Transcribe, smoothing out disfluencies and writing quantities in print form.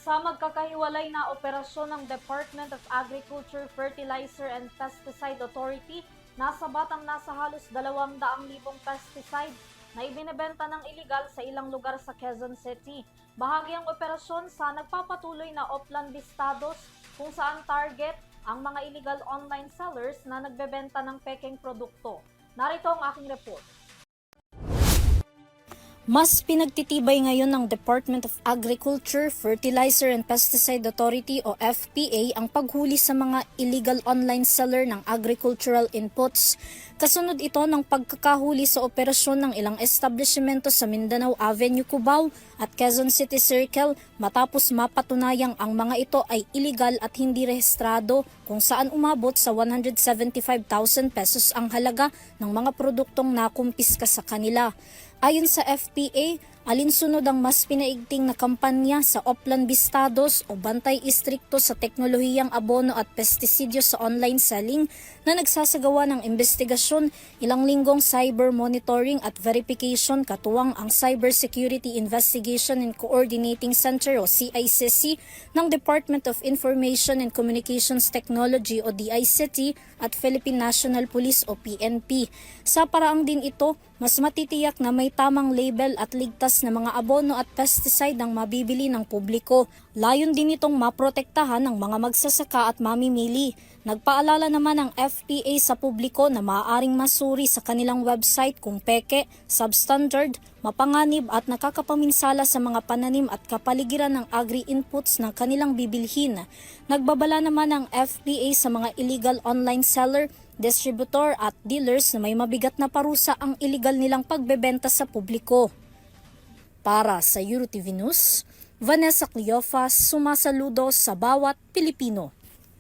Sa magkakahiwalay na operasyon ng Department of Agriculture, Fertilizer and Pesticide Authority, nasabat ang nasa halos 200,000 pesticide na ibinebenta ng iligal sa ilang lugar sa Quezon City. Bahagi ang operasyon sa nagpapatuloy na Oplan Vistados kung saan target ang mga illegal online sellers na nagbebenta ng pekeng produkto. Narito ang aking report. Mas pinagtitibay ngayon ng Department of Agriculture, Fertilizer and Pesticide Authority o FPA ang paghuli sa mga illegal online seller ng agricultural inputs. Kasunod ito ng pagkakahuli sa operasyon ng ilang establishmento sa Mindanao Avenue, Cubao at Quezon City Circle matapos mapatunayang ang mga ito ay illegal at hindi rehistrado kung saan umabot sa 175,000 pesos ang halaga ng mga produktong nakumpiska sa kanila. Ayon sa FPA, alinsunod ang mas pinaigting na kampanya sa Oplan Vistados o bantay istrikto sa teknolohiyang abono at pestisidyo sa online selling na nagsasagawa ng investigasyon, ilang linggong cyber monitoring at verification katuwang ang Cybersecurity Investigation and Coordinating Center o CICC ng Department of Information and Communications Technology o DICT at Philippine National Police o PNP. Sa paraang din ito, mas matitiyak na may tamang label at ligtas na mga abono at pesticide ang mabibili ng publiko. Layon din itong maprotektahan ng mga magsasaka at mamimili. Nagpaalala naman ang FPA sa publiko na maaaring masuri sa kanilang website kung peke, substandard, mapanganib at nakakapaminsala sa mga pananim at kapaligiran ng agri-inputs na kanilang bibilhin. Nagbabala naman ang FPA sa mga illegal online seller, distributor at dealers na may mabigat na parusa ang illegal nilang pagbebenta sa publiko. Para sa EuroTV News, Vanessa Cleofas, sumasaludo sa bawat Pilipino.